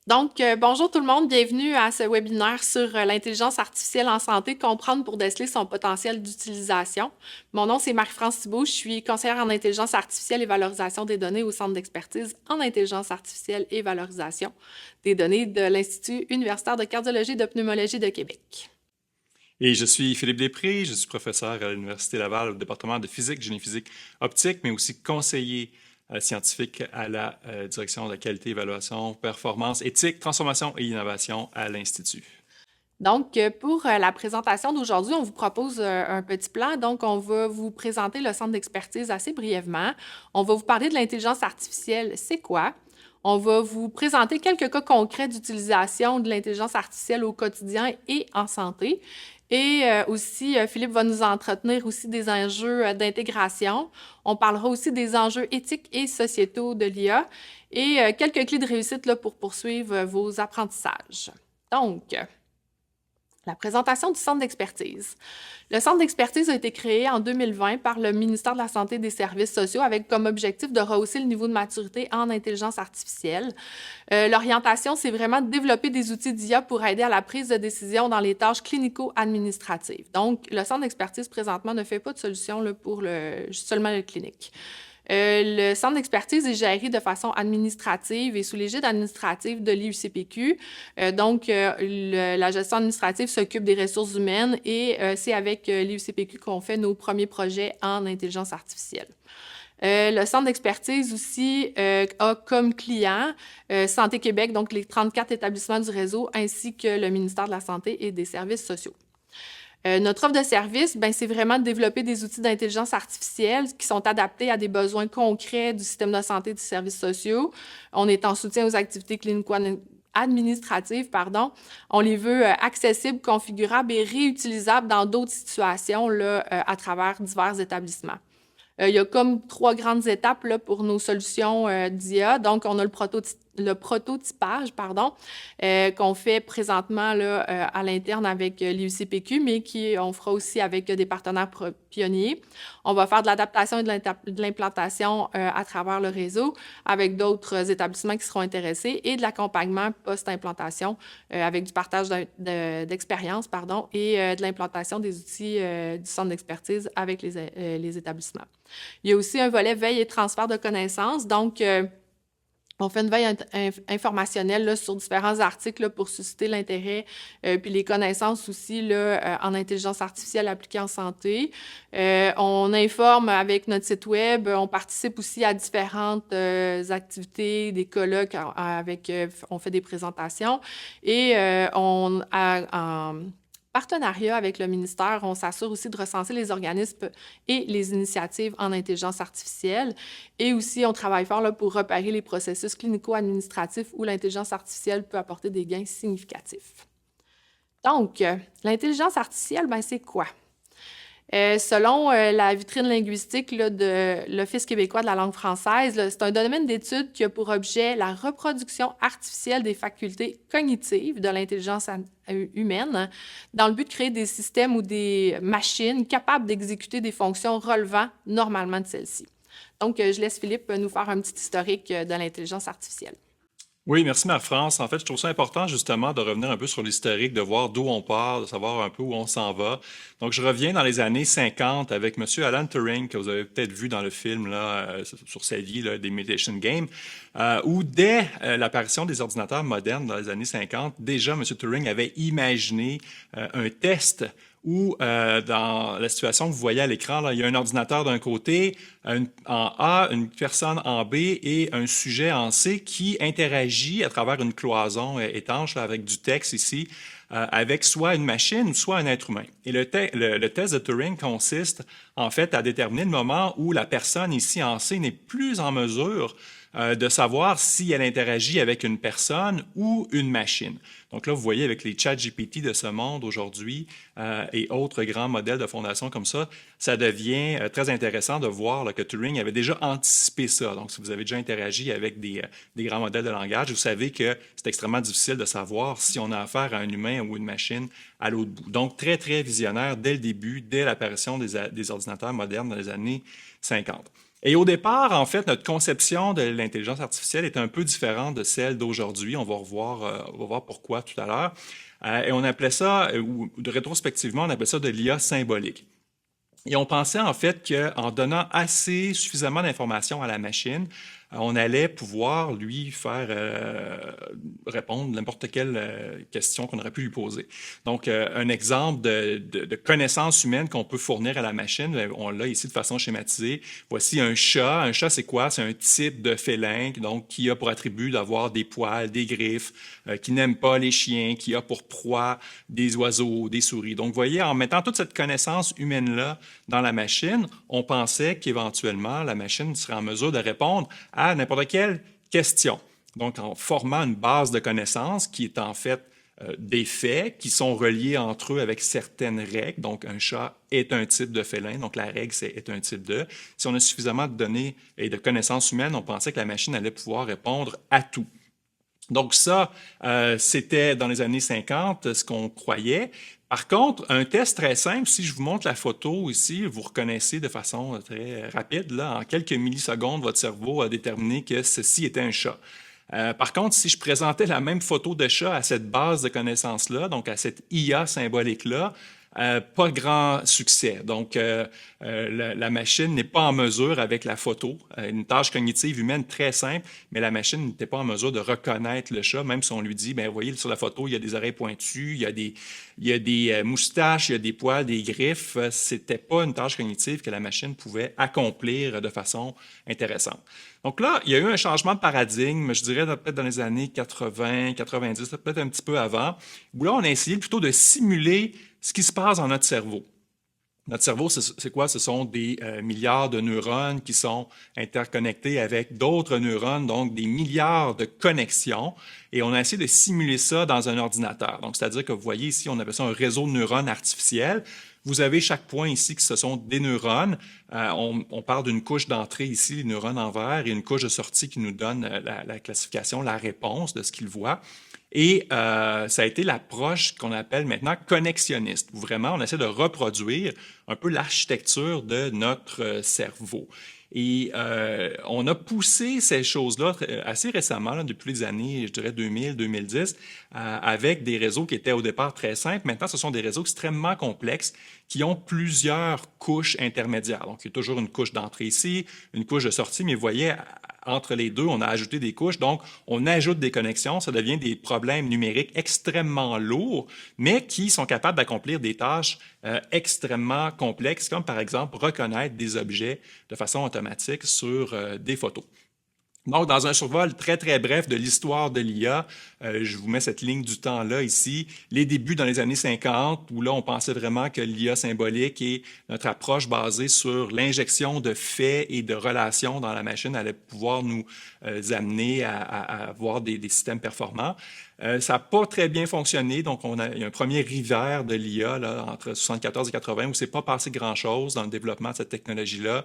Bonjour tout le monde, bienvenue à ce webinaire sur l'intelligence artificielle en santé, comprendre pour déceler son potentiel d'utilisation. Mon nom, c'est Marie-France Thibault, je suis conseillère en intelligence artificielle et valorisation des données au Centre d'expertise en intelligence artificielle et valorisation des données de l'Institut universitaire de cardiologie et de pneumologie de Québec. Et je suis Philippe Després, je suis professeur à l'Université Laval au département de physique, génie physique optique, mais aussi conseiller scientifique à la direction de la qualité, évaluation, performance, éthique, transformation et innovation à l'Institut. Pour la présentation d'aujourd'hui, on vous propose un petit plan. Donc, on va vous présenter le centre d'expertise assez brièvement. On va vous parler de l'intelligence artificielle, c'est quoi? On va vous présenter quelques cas concrets d'utilisation de l'intelligence artificielle au quotidien et en santé. Et aussi, Philippe va nous entretenir aussi des enjeux d'intégration. On parlera aussi des enjeux éthiques et sociétaux de l'IA et quelques clés de réussite là, pour poursuivre vos apprentissages. Donc, la présentation du centre d'expertise. Le centre d'expertise a été créé en 2020 par le ministère de la Santé et des Services sociaux avec comme objectif de rehausser le niveau de maturité en intelligence artificielle. L'orientation, c'est vraiment de développer des outils d'IA pour aider à la prise de décision dans les tâches clinico-administratives. Donc, le centre d'expertise, présentement, ne fait pas de solution là, pour seulement le clinique. Le centre d'expertise est géré de façon administrative et sous l'égide administrative de l'IUCPQ. La gestion administrative s'occupe des ressources humaines et c'est avec l'IUCPQ qu'on fait nos premiers projets en intelligence artificielle. Le centre d'expertise aussi a comme client Santé Québec, donc les 34 établissements du réseau, ainsi que le ministère de la Santé et des Services sociaux. Notre offre de service, c'est vraiment de développer des outils d'intelligence artificielle qui sont adaptés à des besoins concrets du système de santé et des services sociaux. On est en soutien aux activités clinico-administratives, On les veut accessibles, configurables et réutilisables dans d'autres situations là, à travers divers établissements. Il y a comme 3 grandes étapes là, pour nos solutions d'IA. Donc, on a le prototypage, qu'on fait présentement là, à l'interne avec l'IUCPQ, mais on fera aussi avec des partenaires pionniers. On va faire de l'adaptation et de l'implantation à travers le réseau avec d'autres établissements qui seront intéressés et de l'accompagnement post-implantation avec du partage d'expérience, et de l'implantation des outils du centre d'expertise avec les établissements. Il y a aussi un volet veille et transfert de connaissances. Donc, on fait une veille informationnelle là, sur différents articles là, pour susciter l'intérêt puis les connaissances aussi là, en intelligence artificielle appliquée en santé. On informe avec notre site web. On participe aussi à différentes activités, des colloques on fait des présentations. Et en partenariat avec le ministère, on s'assure aussi de recenser les organismes et les initiatives en intelligence artificielle. Et aussi, on travaille fort là, pour repérer les processus clinico-administratifs où l'intelligence artificielle peut apporter des gains significatifs. Donc, l'intelligence artificielle, c'est quoi? Selon la vitrine linguistique là, de l'Office québécois de la langue française, là, c'est un domaine d'étude qui a pour objet la reproduction artificielle des facultés cognitives de l'intelligence humaine dans le but de créer des systèmes ou des machines capables d'exécuter des fonctions relevant normalement de celles-ci. Donc, je laisse Philippe nous faire un petit historique de l'intelligence artificielle. Oui, merci Marie-France. En fait, je trouve ça important justement de revenir un peu sur l'historique, de voir d'où on part, de savoir un peu où on s'en va. Donc, je reviens dans les années 50 avec Monsieur Alan Turing, que vous avez peut-être vu dans le film là, sur sa vie, là, des Imitation Game, où dès l'apparition des ordinateurs modernes dans les années 50, déjà Monsieur Turing avait imaginé un test où, dans la situation que vous voyez à l'écran, là, il y a un ordinateur d'un côté, en A, une personne en B et un sujet en C qui interagit à travers une cloison étanche là, avec du texte ici, avec soit une machine, soit un être humain. Et le test de Turing consiste en fait à déterminer le moment où la personne ici en C n'est plus en mesure de savoir si elle interagit avec une personne ou une machine. Donc là, vous voyez avec les ChatGPT de ce monde aujourd'hui et autres grands modèles de fondation comme ça devient très intéressant de voir là, que Turing avait déjà anticipé ça. Donc, si vous avez déjà interagi avec des grands modèles de langage, vous savez que c'est extrêmement difficile de savoir si on a affaire à un humain ou une machine à l'autre bout. Donc, très, très visionnaire dès le début, dès l'apparition des ordinateurs modernes dans les années 50. Et au départ, en fait, notre conception de l'intelligence artificielle est un peu différente de celle d'aujourd'hui. On va voir pourquoi tout à l'heure. Et on appelait ça, ou rétrospectivement, on appelait ça de l'IA symbolique. Et on pensait en fait qu'en donnant suffisamment d'informations à la machine, on allait pouvoir lui faire répondre n'importe quelle question qu'on aurait pu lui poser. Donc, un exemple de connaissance humaine qu'on peut fournir à la machine, on l'a ici de façon schématisée. Voici un chat. Un chat, c'est quoi? C'est un type de félin, donc qui a pour attribut d'avoir des poils, des griffes, qui n'aime pas les chiens, qui a pour proie des oiseaux, des souris. Donc, vous voyez, en mettant toute cette connaissance humaine-là dans la machine, on pensait qu'éventuellement, la machine serait en mesure de répondre à n'importe quelle question. Donc, en formant une base de connaissances qui est en fait des faits qui sont reliés entre eux avec certaines règles. Donc, un chat est un type de félin, donc la règle, c'est est un type de. Si on a suffisamment de données et de connaissances humaines, on pensait que la machine allait pouvoir répondre à tout. Donc ça, c'était dans les années 50 ce qu'on croyait. Par contre, un test très simple, si je vous montre la photo ici, vous reconnaissez de façon très rapide, là, en quelques millisecondes, votre cerveau a déterminé que ceci était un chat. Par contre, si je présentais la même photo de chat à cette base de connaissances-là, donc à cette IA symbolique-là, pas grand succès. Donc, la machine n'est pas en mesure, avec la photo, une tâche cognitive humaine très simple, mais la machine n'était pas en mesure de reconnaître le chat, même si on lui dit, ben, vous voyez, sur la photo, il y a des oreilles pointues, il y a des moustaches, il y a des poils, des griffes. C'était pas une tâche cognitive que la machine pouvait accomplir de façon intéressante. Donc là, il y a eu un changement de paradigme, je dirais peut-être dans les années 80, 90, peut-être un petit peu avant, où là, on a essayé plutôt de simuler ce qui se passe dans notre cerveau. Notre cerveau, c'est quoi? Ce sont des milliards de neurones qui sont interconnectés avec d'autres neurones, donc des milliards de connexions. Et on a essayé de simuler ça dans un ordinateur. Donc, c'est-à-dire que vous voyez ici, on appelle ça un réseau de neurones artificiels. Vous avez chaque point ici que ce sont des neurones. On parle d'une couche d'entrée ici, les neurones en vert, et une couche de sortie qui nous donne la classification, la réponse de ce qu'ils voient. Et ça a été l'approche qu'on appelle maintenant connexionniste, où vraiment on essaie de reproduire un peu l'architecture de notre cerveau. Et on a poussé ces choses-là assez récemment, là, depuis les années, je dirais 2000, 2010, avec des réseaux qui étaient au départ très simples. Maintenant, ce sont des réseaux extrêmement complexes qui ont plusieurs couches intermédiaires. Donc, il y a toujours une couche d'entrée ici, une couche de sortie, mais vous voyez, entre les deux, on a ajouté des couches. Donc, on ajoute des connexions. Ça devient des problèmes numériques extrêmement lourds, mais qui sont capables d'accomplir des tâches extrêmement complexes, comme par exemple reconnaître des objets de façon automatique sur des photos. Donc, dans un survol très, très bref de l'histoire de l'IA, je vous mets cette ligne du temps-là ici, les débuts dans les années 50, où là, on pensait vraiment que l'IA symbolique et notre approche basée sur l'injection de faits et de relations dans la machine allait pouvoir nous amener à avoir des systèmes performants. Ça n'a pas très bien fonctionné, donc il y a un premier hiver de l'IA là, entre 74 et 80 où c'est pas passé grand-chose dans le développement de cette technologie-là.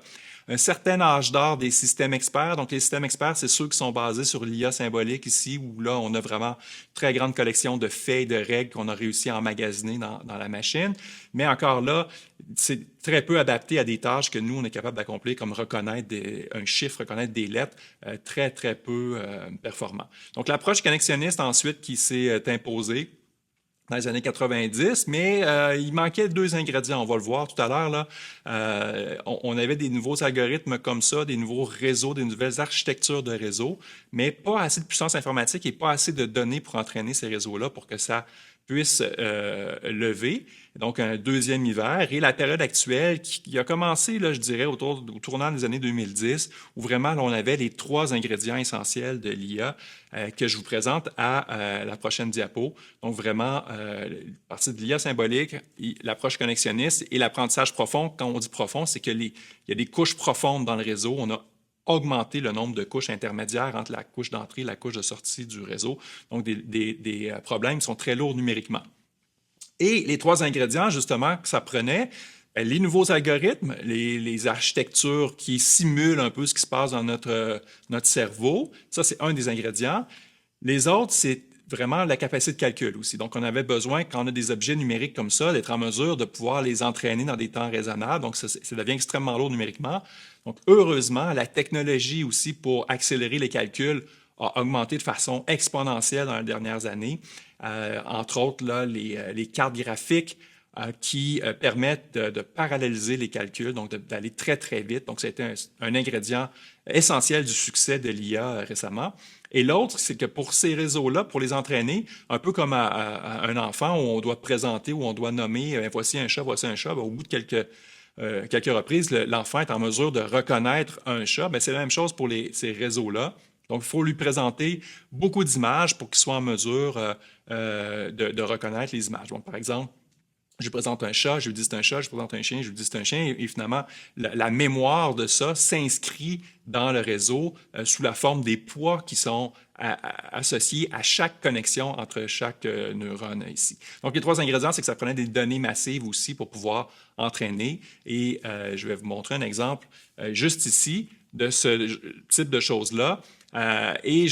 Un certain âge d'or des systèmes experts. Donc, les systèmes experts, c'est ceux qui sont basés sur l'IA symbolique ici, où là, on a vraiment une très grande collection de faits et de règles qu'on a réussi à emmagasiner dans la machine. Mais encore là, c'est très peu adapté à des tâches que nous, on est capable d'accomplir, comme reconnaître un chiffre, reconnaître des lettres, très, très peu performant. Donc, l'approche connexionniste, ensuite, qui s'est imposée dans les années 90, mais il manquait deux ingrédients, on va le voir tout à l'heure. Là. On avait des nouveaux algorithmes comme ça, des nouveaux réseaux, des nouvelles architectures de réseaux, mais pas assez de puissance informatique et pas assez de données pour entraîner ces réseaux-là pour que ça puisse lever. Donc, un deuxième hiver. Et la période actuelle qui a commencé, là, je dirais, au tournant des années 2010, où vraiment, là, on avait les trois ingrédients essentiels de l'IA que je vous présente à la prochaine diapo. Donc, vraiment, à partir de l'IA symbolique, l'approche connexionniste et l'apprentissage profond. Quand on dit profond, c'est qu'il y a des couches profondes dans le réseau. On a augmenter le nombre de couches intermédiaires entre la couche d'entrée et la couche de sortie du réseau. Donc, des problèmes qui sont très lourds numériquement. Et les trois ingrédients, justement, que ça prenait, les nouveaux algorithmes, les architectures qui simulent un peu ce qui se passe dans notre cerveau, ça, c'est un des ingrédients. Les autres, c'est vraiment la capacité de calcul aussi. Donc, on avait besoin, quand on a des objets numériques comme ça, d'être en mesure de pouvoir les entraîner dans des temps raisonnables. Donc, ça devient extrêmement lourd numériquement. Donc, heureusement, la technologie aussi pour accélérer les calculs a augmenté de façon exponentielle dans les dernières années. Entre autres, là, les cartes graphiques qui permettent de paralléliser les calculs, donc d'aller très, très vite. Donc, ça a été un ingrédient essentiel du succès de l'IA récemment. Et l'autre, c'est que pour ces réseaux-là, pour les entraîner, un peu comme à un enfant où on doit présenter, où on doit nommer voici un chat, ben, au bout de quelques reprises, l'enfant est en mesure de reconnaître un chat. Ben, c'est la même chose pour ces réseaux-là. Donc, il faut lui présenter beaucoup d'images pour qu'il soit en mesure de reconnaître les images. Donc, par exemple, je lui présente un chat, je lui dis c'est un chat, je lui présente un chien, je lui dis c'est un chien, et finalement, la mémoire de ça s'inscrit dans le réseau sous la forme des poids qui sont associés à chaque connexion entre chaque neurone ici. Donc, les trois ingrédients, c'est que ça prenait des données massives aussi pour pouvoir entraîner, et je vais vous montrer un exemple juste ici de ce type de choses-là. Et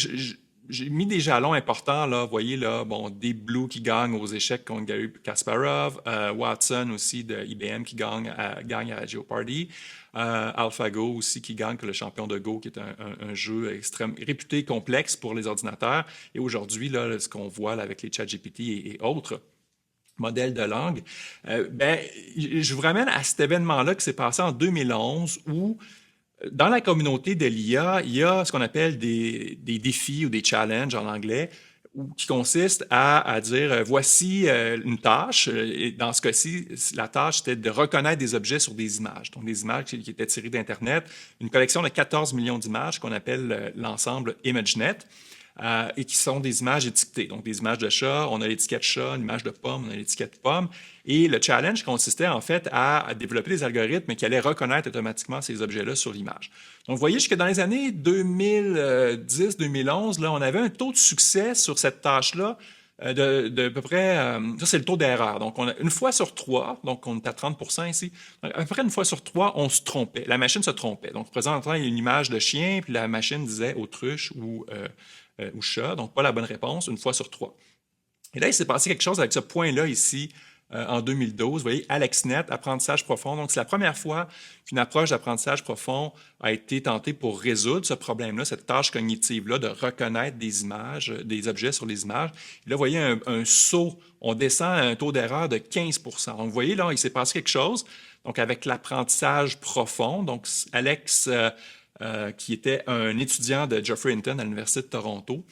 j'ai mis des jalons importants, là, vous voyez, là, bon, Deep Blue qui gagne aux échecs contre Garry Kasparov, Watson aussi de IBM qui gagne à Jeopardy, AlphaGo aussi qui gagne que le champion de Go, qui est un jeu extrêmement réputé complexe pour les ordinateurs. Et aujourd'hui, là, ce qu'on voit là, avec les ChatGPT et autres modèles de langue, je vous ramène à cet événement-là qui s'est passé en 2011 où dans la communauté de l'IA, il y a ce qu'on appelle des défis ou des challenges en anglais, qui consistent à dire voici une tâche. Et dans ce cas-ci, la tâche c'était de reconnaître des objets sur des images. Donc, des images qui étaient tirées d'Internet, une collection de 14 millions d'images qu'on appelle l'ensemble ImageNet. Et qui sont des images étiquetées. Donc, des images de chat, on a l'étiquette chat, une image de pomme, on a l'étiquette pomme. Et le challenge consistait en fait à développer des algorithmes qui allaient reconnaître automatiquement ces objets-là sur l'image. Donc, vous voyez, jusque dans les années 2010-2011, là, on avait un taux de succès sur cette tâche-là de à peu près, ça c'est le taux d'erreur. Donc, on a une fois sur trois, donc on est à 30% ici, à peu près une fois sur trois, on se trompait. La machine se trompait. Donc, présentement, il y a une image de chien, puis la machine disait autruche ou chat, donc pas la bonne réponse, une fois sur trois. Et là, il s'est passé quelque chose avec ce point-là ici, en 2012. Vous voyez, AlexNet, apprentissage profond. Donc, c'est la première fois qu'une approche d'apprentissage profond a été tentée pour résoudre ce problème-là, cette tâche cognitive-là de reconnaître des images, des objets sur les images. Et là, vous voyez un saut, on descend à un taux d'erreur de 15%. Donc, vous voyez, là, il s'est passé quelque chose. Donc, avec l'apprentissage profond, donc Alex, qui était un étudiant de Geoffrey Hinton à l'Université de Toronto,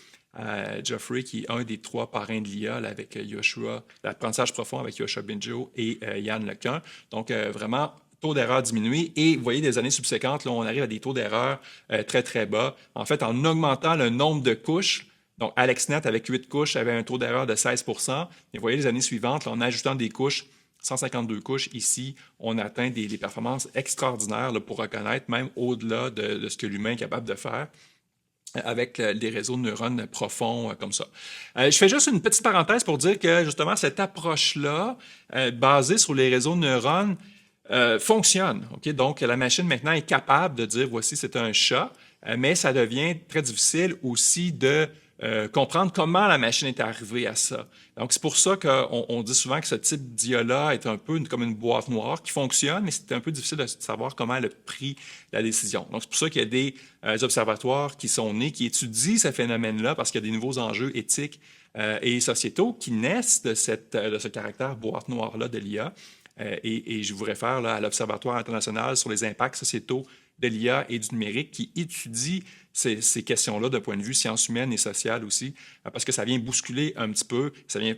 Geoffrey, qui est un des trois parrains de l'IA avec Yoshua, l'apprentissage profond avec Yoshua Bengio et Yann LeCun. Donc, vraiment, taux d'erreur diminué. Et vous voyez, des années subséquentes, là, on arrive à des taux d'erreur très, très bas. En fait, en augmentant le nombre de couches, donc AlexNet, avec 8 couches, avait un taux d'erreur de 16%. Et vous voyez, les années suivantes, là, en ajoutant des couches, 152 couches, ici, on atteint des performances extraordinaires là, pour reconnaître, même au-delà de ce que l'humain est capable de faire avec des réseaux de neurones profonds comme ça. Je fais juste une petite parenthèse pour dire que justement cette approche-là, basée sur les réseaux de neurones, fonctionne. Okay? Donc la machine maintenant est capable de dire voici c'est un chat, mais ça devient très difficile aussi de comprendre comment la machine est arrivée à ça. Donc, c'est pour ça qu'on dit souvent que ce type d'IA-là est un peu comme une boîte noire qui fonctionne, mais c'est un peu difficile de savoir comment elle a pris la décision. Donc, c'est pour ça qu'il y a des observatoires qui sont nés, qui étudient ce phénomène-là, parce qu'il y a des nouveaux enjeux éthiques et sociétaux qui naissent de ce caractère boîte noire-là de l'IA. Et je vous réfère là, à l'Observatoire international sur les impacts sociétaux de l'IA et du numérique qui étudie ces questions-là d'un point de vue sciences humaines et sociales aussi, parce que ça vient bousculer un petit peu, ça vient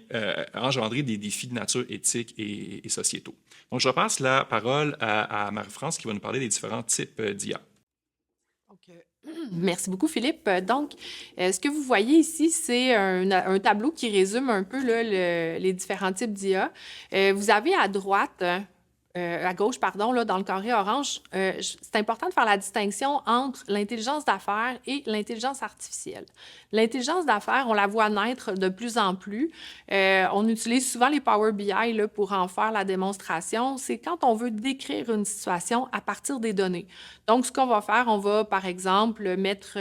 engendrer des défis de nature éthique et sociétaux. Donc, je repasse la parole à Marie-France qui va nous parler des différents types d'IA. Merci beaucoup, Philippe. Donc, ce que vous voyez ici, c'est un tableau qui résume un peu là, les différents types d'IA. Vous avez à droite à gauche, pardon, là, dans le carré orange, c'est important de faire la distinction entre l'intelligence d'affaires et l'intelligence artificielle. L'intelligence d'affaires, on la voit naître de plus en plus. On utilise souvent les Power BI là, pour en faire la démonstration. C'est quand on veut décrire une situation à partir des données. Donc, ce qu'on va faire, on va, par exemple, mettre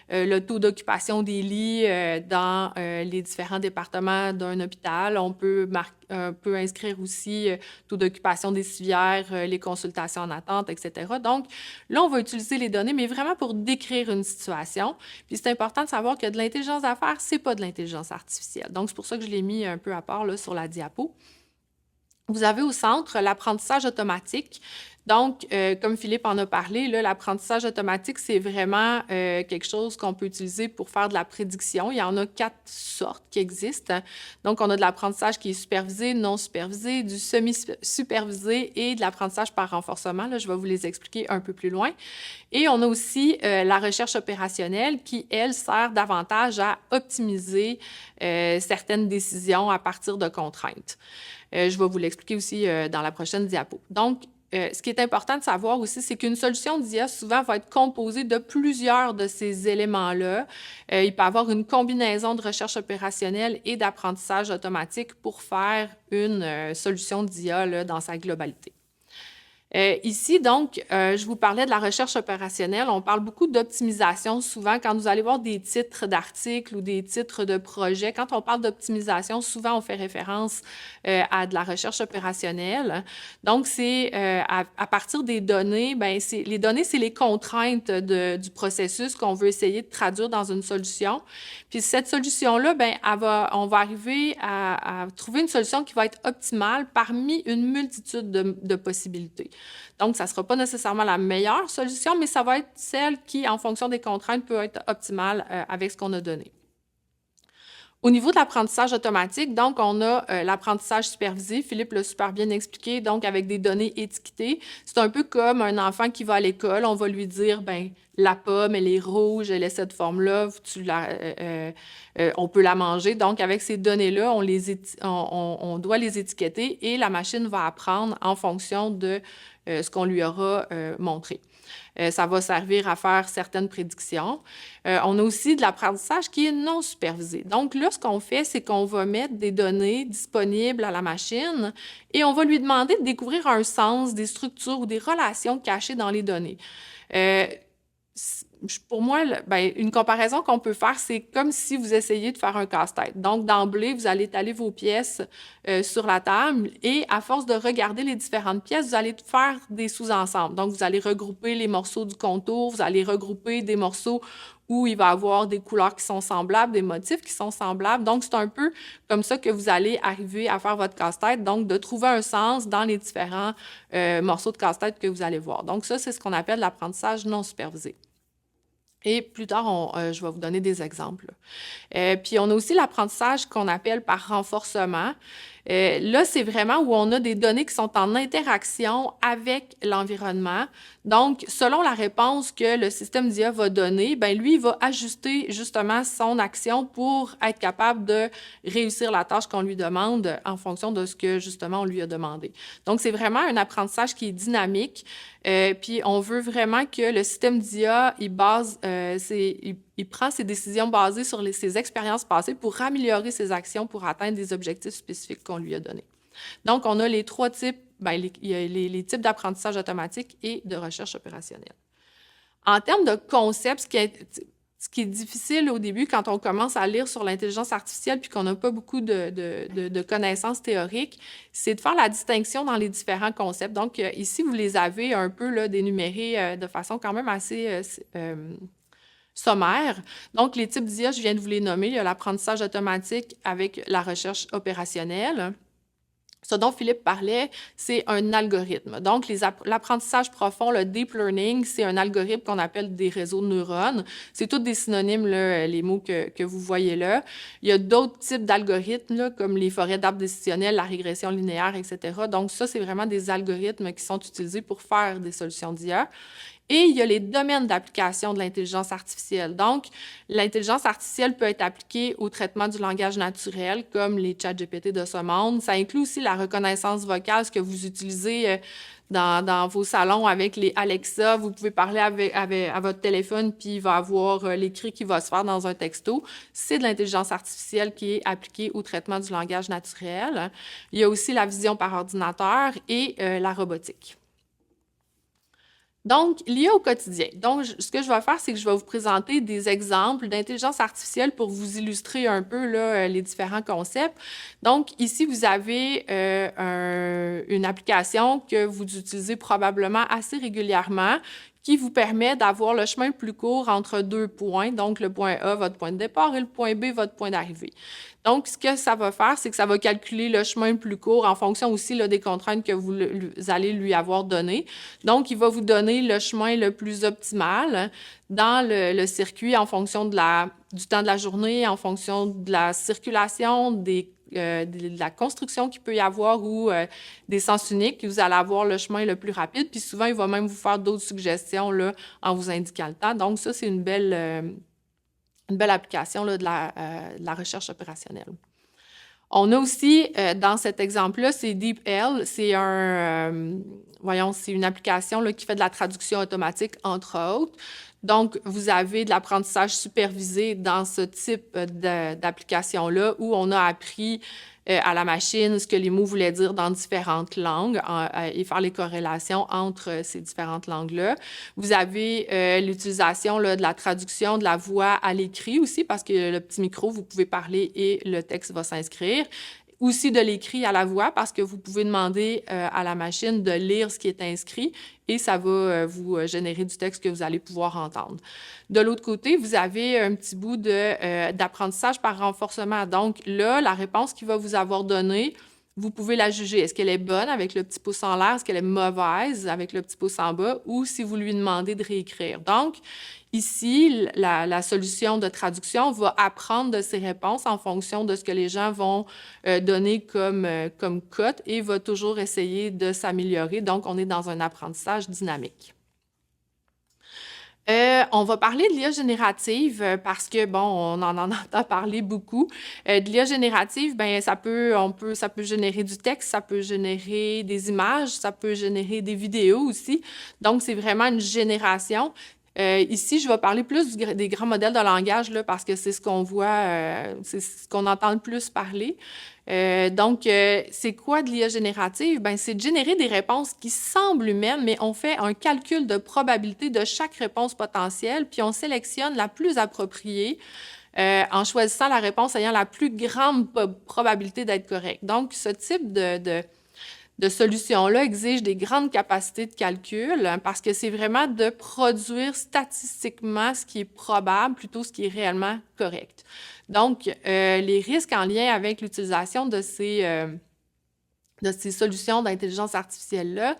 le taux d'occupation des lits dans les différents départements d'un hôpital. On peut inscrire aussi taux d'occupation des civières, les consultations en attente, etc. Donc, là, on va utiliser les données, mais vraiment pour décrire une situation. Puis, c'est important de savoir que de l'intelligence d'affaires, c'est pas de l'intelligence artificielle. Donc, c'est pour ça que je l'ai mis un peu à part là, sur la diapo. Vous avez au centre l'apprentissage automatique. Donc, comme Philippe en a parlé, l'apprentissage automatique, c'est vraiment quelque chose qu'on peut utiliser pour faire de la prédiction. Il y en a 4 sortes qui existent. Donc, on a de l'apprentissage qui est supervisé, non supervisé, du semi-supervisé et de l'apprentissage par renforcement. Là, je vais vous les expliquer un peu plus loin. Et on a aussi la recherche opérationnelle qui, elle, sert davantage à optimiser certaines décisions à partir de contraintes. Je vais vous l'expliquer aussi dans la prochaine diapo. Donc, ce qui est important de savoir aussi, c'est qu'une solution d'IA souvent va être composée de plusieurs de ces éléments-là. Il peut y avoir une combinaison de recherche opérationnelle et d'apprentissage automatique pour faire une solution d'IA là, dans sa globalité. Ici, donc, je vous parlais de la recherche opérationnelle. On parle beaucoup d'optimisation souvent. Quand vous allez voir des titres d'articles ou des titres de projets, quand on parle d'optimisation, souvent on fait référence à de la recherche opérationnelle. Donc, c'est à partir des données, les données, c'est les contraintes du processus qu'on veut essayer de traduire dans une solution. Puis cette solution-là, on va arriver à trouver une solution qui va être optimale parmi une multitude de possibilités. Donc, ça ne sera pas nécessairement la meilleure solution, mais ça va être celle qui, en fonction des contraintes, peut être optimale avec ce qu'on a donné. Au niveau de l'apprentissage automatique, donc, on a l'apprentissage supervisé. Philippe l'a super bien expliqué, donc avec des données étiquetées. C'est un peu comme un enfant qui va à l'école. On va lui dire, la pomme, elle est rouge, elle est cette forme-là, on peut la manger. Donc, avec ces données-là, on doit les étiqueter et la machine va apprendre en fonction de ce qu'on lui aura montré. Ça va servir à faire certaines prédictions. On a aussi de l'apprentissage qui est non supervisé. Donc là, ce qu'on fait, c'est qu'on va mettre des données disponibles à la machine et on va lui demander de découvrir un sens, des structures ou des relations cachées dans les données. Pour moi, une comparaison qu'on peut faire, c'est comme si vous essayez de faire un casse-tête. Donc, d'emblée, vous allez étaler vos pièces sur la table et à force de regarder les différentes pièces, vous allez faire des sous-ensembles. Donc, vous allez regrouper les morceaux du contour, vous allez regrouper des morceaux où il va y avoir des couleurs qui sont semblables, des motifs qui sont semblables. Donc, c'est un peu comme ça que vous allez arriver à faire votre casse-tête, donc de trouver un sens dans les différents morceaux de casse-tête que vous allez voir. Donc, ça, c'est ce qu'on appelle l'apprentissage non supervisé. Et plus tard, je vais vous donner des exemples. Puis, on a aussi l'apprentissage qu'on appelle par renforcement. Là, c'est vraiment où on a des données qui sont en interaction avec l'environnement. Donc, selon la réponse que le système d'IA va donner, lui, il va ajuster justement son action pour être capable de réussir la tâche qu'on lui demande en fonction de ce que, justement, on lui a demandé. Donc, c'est vraiment un apprentissage qui est dynamique. Puis, on veut vraiment que le système d'IA, il prend ses décisions basées sur ses expériences passées pour améliorer ses actions pour atteindre des objectifs spécifiques qu'on lui a donnés. Donc, on a les 3 types, il y a les types d'apprentissage automatique et de recherche opérationnelle. En termes de concepts, ce qui est difficile au début quand on commence à lire sur l'intelligence artificielle puis qu'on n'a pas beaucoup de connaissances théoriques, c'est de faire la distinction dans les différents concepts. Donc, ici, vous les avez un peu là, dénumérés de façon quand même assez sommaire. Donc, les types d'IA, je viens de vous les nommer. Il y a l'apprentissage automatique avec la recherche opérationnelle. Ce dont Philippe parlait, c'est un algorithme. Donc, l'apprentissage profond, le deep learning, c'est un algorithme qu'on appelle des réseaux de neurones. C'est tous des synonymes, là, les mots que vous voyez là. Il y a d'autres types d'algorithmes, là, comme les forêts d'arbres décisionnels, la régression linéaire, etc. Donc, ça, c'est vraiment des algorithmes qui sont utilisés pour faire des solutions d'IA. Et il y a les domaines d'application de l'intelligence artificielle. Donc, l'intelligence artificielle peut être appliquée au traitement du langage naturel, comme les ChatGPT de ce monde. Ça inclut aussi la reconnaissance vocale, ce que vous utilisez dans vos salons avec les Alexa. Vous pouvez parler à votre téléphone, puis il va avoir l'écrit qui va se faire dans un texto. C'est de l'intelligence artificielle qui est appliquée au traitement du langage naturel. Il y a aussi la vision par ordinateur et la robotique. Donc, lié au quotidien. Donc, ce que je vais faire, c'est que je vais vous présenter des exemples d'intelligence artificielle pour vous illustrer un peu là, les différents concepts. Donc, ici, vous avez une application que vous utilisez probablement assez régulièrement qui vous permet d'avoir le chemin le plus court entre deux points. Donc, le point A, votre point de départ, et le point B, votre point d'arrivée. Donc, ce que ça va faire, c'est que ça va calculer le chemin le plus court en fonction aussi là, des contraintes que vous allez lui avoir données. Donc, il va vous donner le chemin le plus optimal dans le circuit en fonction du temps de la journée, en fonction de la circulation, de la construction qu'il peut y avoir ou des sens uniques. Vous allez avoir le chemin le plus rapide. Puis souvent, il va même vous faire d'autres suggestions là, en vous indiquant le temps. Donc, ça, c'est une belle application là, de la recherche opérationnelle. On a aussi, dans cet exemple-là, c'est DeepL. C'est c'est une application là, qui fait de la traduction automatique, entre autres. Donc, vous avez de l'apprentissage supervisé dans ce type d'application-là où on a appris à la machine ce que les mots voulaient dire dans différentes langues et faire les corrélations entre ces différentes langues-là. Vous avez l'utilisation de la traduction de la voix à l'écrit aussi, parce que le petit micro, vous pouvez parler et le texte va s'inscrire. Aussi de l'écrit à la voix, parce que vous pouvez demander à la machine de lire ce qui est inscrit et ça va vous générer du texte que vous allez pouvoir entendre. De l'autre côté, vous avez un petit bout d'apprentissage par renforcement. Donc là, la réponse qu'il va vous avoir donnée, vous pouvez la juger. Est-ce qu'elle est bonne avec le petit pouce en l'air? Est-ce qu'elle est mauvaise avec le petit pouce en bas? Ou si vous lui demandez de réécrire. Donc, ici, la solution de traduction va apprendre de ses réponses en fonction de ce que les gens vont donner comme cote et va toujours essayer de s'améliorer. Donc, on est dans un apprentissage dynamique. On va parler de l'IA générative parce que, bon, on en entend parler beaucoup. De l'IA générative, bien, ça peut générer du texte, ça peut générer des images, ça peut générer des vidéos aussi. Donc, c'est vraiment une génération. Ici, je vais parler plus des grands modèles de langage là, parce que c'est ce qu'on voit, c'est ce qu'on entend le plus parler. Donc, c'est quoi de l'IA générative? Ben, c'est de générer des réponses qui semblent humaines, mais on fait un calcul de probabilité de chaque réponse potentielle, puis on sélectionne la plus appropriée en choisissant la réponse ayant la plus grande probabilité d'être correcte. Donc, ce type de solution-là exige des grandes capacités de calcul parce que c'est vraiment de produire statistiquement ce qui est probable plutôt que ce qui est réellement correct. Donc, les risques en lien avec l'utilisation de ces solutions d'intelligence artificielle-là,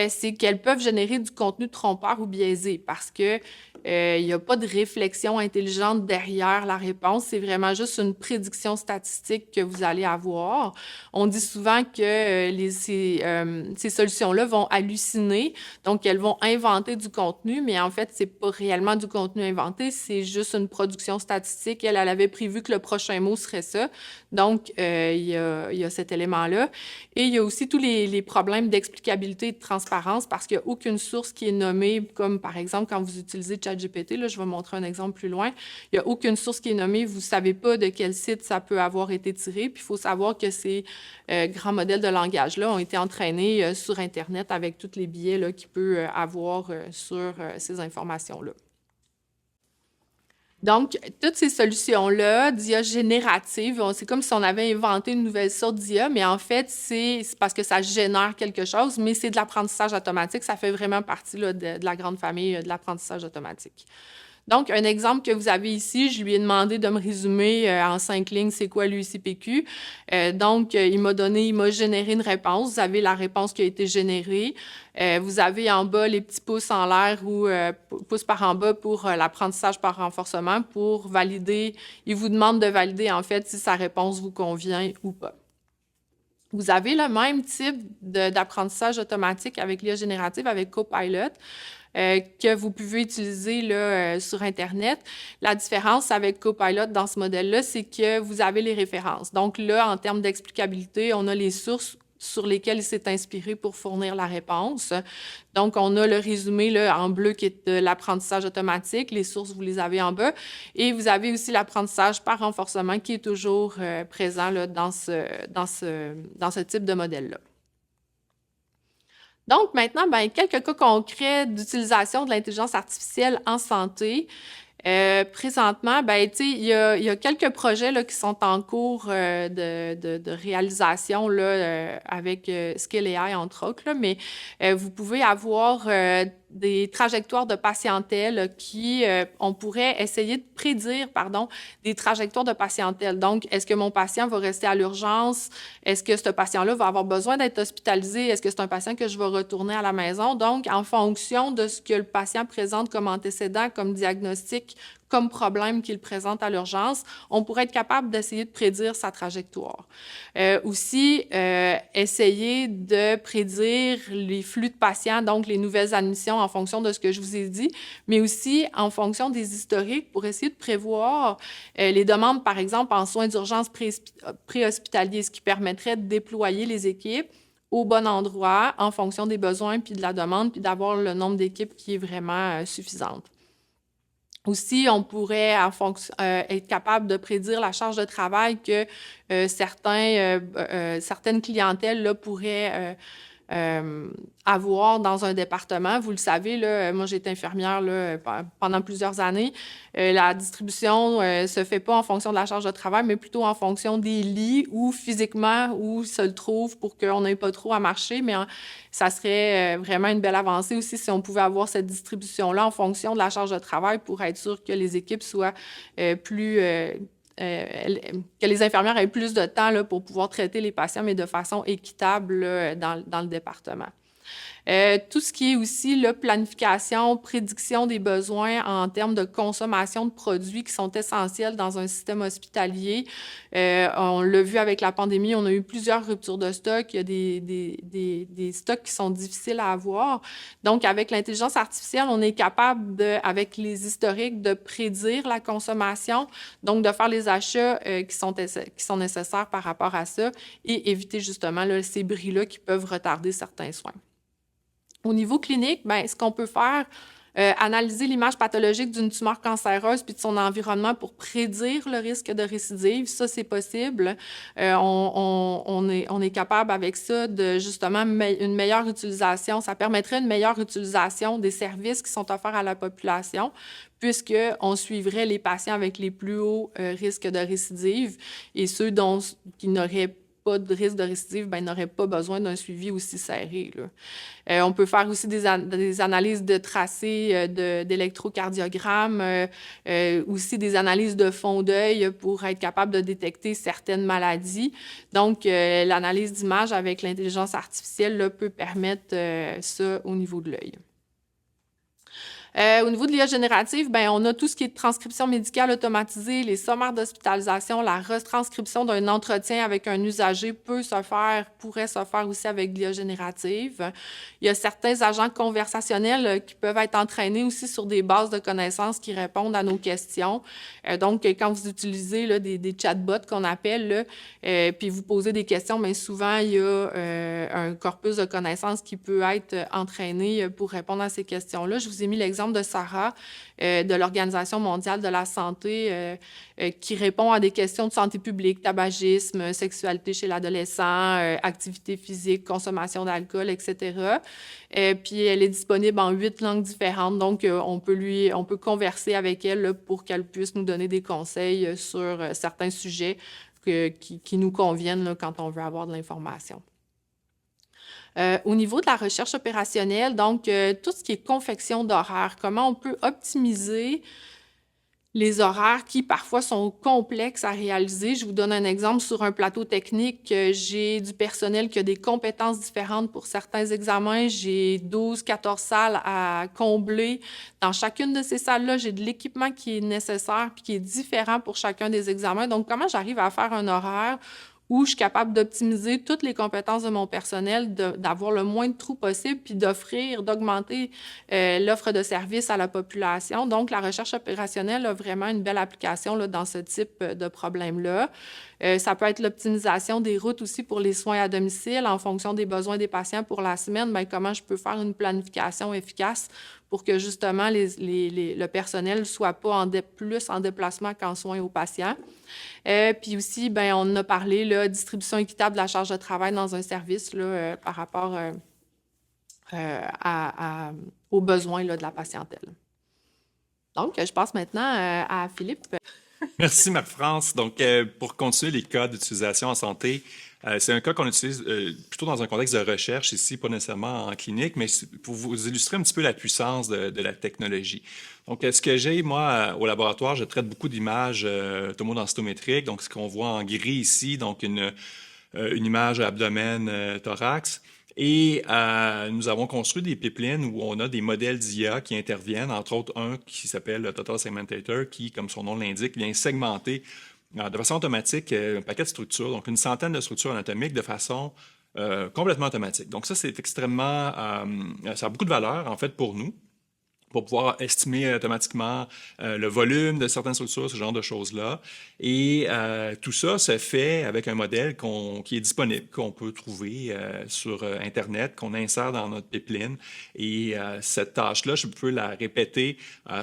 c'est qu'elles peuvent générer du contenu trompeur ou biaisé parce que il n'y a pas de réflexion intelligente derrière la réponse. C'est vraiment juste une prédiction statistique que vous allez avoir. On dit souvent que ces solutions-là vont halluciner, donc elles vont inventer du contenu, mais en fait, c'est pas réellement du contenu inventé, c'est juste une production statistique. Elle avait prévu que le prochain mot serait ça. Donc, il y a cet élément-là. Et il y a aussi tous les problèmes d'explicabilité et de transparence parce qu'il n'y a aucune source qui est nommée, comme par exemple quand vous utilisez ChatGPT, là, je vais montrer un exemple plus loin, il n'y a aucune source qui est nommée, vous ne savez pas de quel site ça peut avoir été tiré, puis il faut savoir que ces grands modèles de langage-là ont été entraînés sur Internet avec tous les biais qu'il peut avoir sur ces informations-là. Donc, toutes ces solutions-là d'IA générative, c'est comme si on avait inventé une nouvelle sorte d'IA, mais en fait, c'est parce que ça génère quelque chose, mais c'est de l'apprentissage automatique. Ça fait vraiment partie là, de la grande famille de l'apprentissage automatique. Donc, un exemple que vous avez ici, je lui ai demandé de me résumer en 5 lignes c'est quoi l'UICPQ. Donc, il m'a généré une réponse. Vous avez la réponse qui a été générée. Vous avez en bas les petits pouces en l'air ou pouces par en bas pour l'apprentissage par renforcement pour valider. Il vous demande de valider en fait si sa réponse vous convient ou pas. Vous avez le même type d'apprentissage automatique avec l'IA générative, avec Copilot. que vous pouvez utiliser là, sur Internet. La différence avec Copilot dans ce modèle-là, c'est que vous avez les références. Donc là, en termes d'explicabilité, on a les sources sur lesquelles il s'est inspiré pour fournir la réponse. Donc, on a le résumé là, en bleu qui est de l'apprentissage automatique. Les sources, vous les avez en bas. Et vous avez aussi l'apprentissage par renforcement qui est toujours présent là, dans ce type de modèle-là. Donc, maintenant, quelques cas concrets d'utilisation de l'intelligence artificielle en santé. Présentement, il y a quelques projets là, qui sont en cours de réalisation là, avec Skill AI, entre autres, là, mais vous pouvez avoir des trajectoires de patientèle qui, on pourrait essayer de prédire, des trajectoires de patientèle. Donc, est-ce que mon patient va rester à l'urgence? Est-ce que ce patient-là va avoir besoin d'être hospitalisé? Est-ce que c'est un patient que je vais retourner à la maison? Donc, en fonction de ce que le patient présente comme antécédent, comme diagnostic, comme problème qu'il présente à l'urgence, on pourrait être capable d'essayer de prédire sa trajectoire. Aussi, essayer de prédire les flux de patients, donc les nouvelles admissions en fonction de ce que je vous ai dit, mais aussi en fonction des historiques pour essayer de prévoir les demandes, par exemple, en soins d'urgence préhospitaliers, ce qui permettrait de déployer les équipes au bon endroit en fonction des besoins puis de la demande, puis d'avoir le nombre d'équipes qui est vraiment suffisante. Aussi, on pourrait être capable de prédire la charge de travail que certaines clientèles là, pourraient avoir dans un département. Vous le savez, là, moi, j'ai été infirmière là, pendant plusieurs années. La distribution se fait pas en fonction de la charge de travail, mais plutôt en fonction des lits ou physiquement où se le trouve pour qu'on n'ait pas trop à marcher. Mais ça serait vraiment une belle avancée aussi si on pouvait avoir cette distribution-là en fonction de la charge de travail pour être sûr que les équipes soient que les infirmières aient plus de temps là, pour pouvoir traiter les patients, mais de façon équitable là, dans le département. Tout ce qui est aussi là, planification, prédiction des besoins en termes de consommation de produits qui sont essentiels dans un système hospitalier. On l'a vu avec la pandémie, on a eu plusieurs ruptures de stock. Il y a des stocks qui sont difficiles à avoir. Donc, avec l'intelligence artificielle, on est capable, avec les historiques, de prédire la consommation, donc de faire les achats qui sont nécessaires par rapport à ça et éviter justement là, ces bris-là qui peuvent retarder certains soins. Au niveau clinique, ce qu'on peut faire, analyser l'image pathologique d'une tumeur cancéreuse puis de son environnement pour prédire le risque de récidive, ça, c'est possible. On est capable avec ça de justement une meilleure utilisation. Ça permettrait une meilleure utilisation des services qui sont offerts à la population puisqu'on suivrait les patients avec les plus hauts risques de récidive et ceux qui n'auraient pas de risque de récidive, n'auraient pas besoin d'un suivi aussi serré, là. On peut faire aussi des analyses de tracés d'électrocardiogramme, aussi des analyses de fond d'œil pour être capable de détecter certaines maladies. Donc, l'analyse d'image avec l'intelligence artificielle là, peut permettre ça au niveau de l'œil. Au niveau de l'IA générative, on a tout ce qui est transcription médicale automatisée, les sommaires d'hospitalisation, la retranscription d'un entretien avec un usager pourrait se faire aussi avec l'IA générative. Il y a certains agents conversationnels qui peuvent être entraînés aussi sur des bases de connaissances qui répondent à nos questions. Donc, quand vous utilisez là, des chatbots qu'on appelle, là, puis vous posez des questions, souvent, il y a un corpus de connaissances qui peut être entraîné pour répondre à ces questions-là. Je vous ai mis l'exemple de Sarah, de l'Organisation mondiale de la santé, qui répond à des questions de santé publique, tabagisme, sexualité chez l'adolescent, activité physique, consommation d'alcool, etc. Puis elle est disponible en 8 langues différentes, donc on peut converser avec elle là, pour qu'elle puisse nous donner des conseils sur certains sujets qui nous conviennent là, quand on veut avoir de l'information. Au niveau de la recherche opérationnelle, donc tout ce qui est confection d'horaires, comment on peut optimiser les horaires qui parfois sont complexes à réaliser. Je vous donne un exemple. Sur un plateau technique, j'ai du personnel qui a des compétences différentes pour certains examens. J'ai 12-14 salles à combler. Dans chacune de ces salles-là, j'ai de l'équipement qui est nécessaire puis qui est différent pour chacun des examens. Donc, comment j'arrive à faire un horaire où je suis capable d'optimiser toutes les compétences de mon personnel, d'avoir le moins de trous possible, puis d'augmenter l'offre de services à la population. Donc, la recherche opérationnelle a vraiment une belle application là, dans ce type de problème-là. Ça peut être l'optimisation des routes aussi pour les soins à domicile en fonction des besoins des patients pour la semaine. Bien, comment je peux faire une planification efficace pour que justement le personnel ne soit pas plus en déplacement qu'en soins aux patients. Puis aussi, bien, on a parlé, là, distribution équitable de la charge de travail dans un service là, par rapport aux besoins là, de la patientèle. Donc, je passe maintenant à Philippe. Merci, Marc-France. Donc, pour continuer les cas d'utilisation en santé, c'est un cas qu'on utilise plutôt dans un contexte de recherche ici, pas nécessairement en clinique, mais pour vous illustrer un petit peu la puissance de la technologie. Donc, ce que j'ai, moi, au laboratoire, je traite beaucoup d'images tomodensitométriques. Donc, ce qu'on voit en gris ici, donc une image abdomen, thorax. Et nous avons construit des pipelines où on a des modèles d'IA qui interviennent, entre autres un qui s'appelle le Total Segmentator, qui, comme son nom l'indique, vient segmenter de façon automatique un paquet de structures, donc une centaine de structures anatomiques de façon complètement automatique. Donc ça, c'est extrêmement... ça a beaucoup de valeur, en fait, pour nous, pour pouvoir estimer automatiquement le volume de certaines structures, ce genre de choses-là. Et tout ça se fait avec un modèle qui est disponible, qu'on peut trouver sur Internet, qu'on insère dans notre pipeline. Et cette tâche-là, je peux la répéter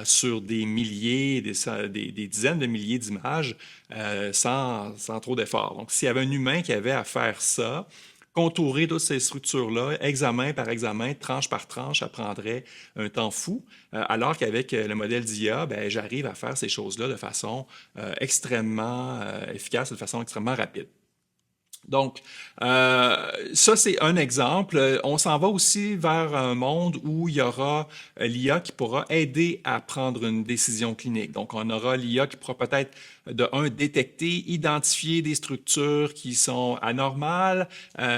sur des milliers, des dizaines de milliers d'images sans trop d'effort. Donc, s'il y avait un humain qui avait à faire ça, contourer toutes ces structures-là, examen par examen, tranche par tranche, ça prendrait un temps fou, alors qu'avec le modèle d'IA, ben, j'arrive à faire ces choses-là de façon extrêmement efficace, de façon extrêmement rapide. Donc, ça, c'est un exemple. On s'en va aussi vers un monde où il y aura l'IA qui pourra aider à prendre une décision clinique. Donc, on aura l'IA qui pourra peut-être, détecter, identifier des structures qui sont anormales.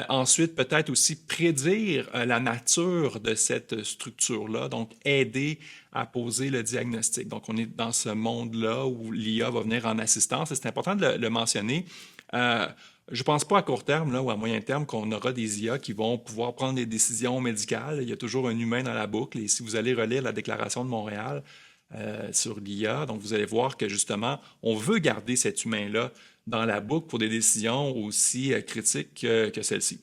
Ensuite, peut-être aussi prédire la nature de cette structure-là, donc aider à poser le diagnostic. Donc, on est dans ce monde-là où l'IA va venir en assistance, et c'est important de le mentionner. Je ne pense pas à court terme là, ou à moyen terme qu'on aura des IA qui vont pouvoir prendre des décisions médicales. Il y a toujours un humain dans la boucle. Et si vous allez relire la Déclaration de Montréal sur l'IA, donc vous allez voir que justement, on veut garder cet humain-là dans la boucle pour des décisions aussi critiques que celle-ci.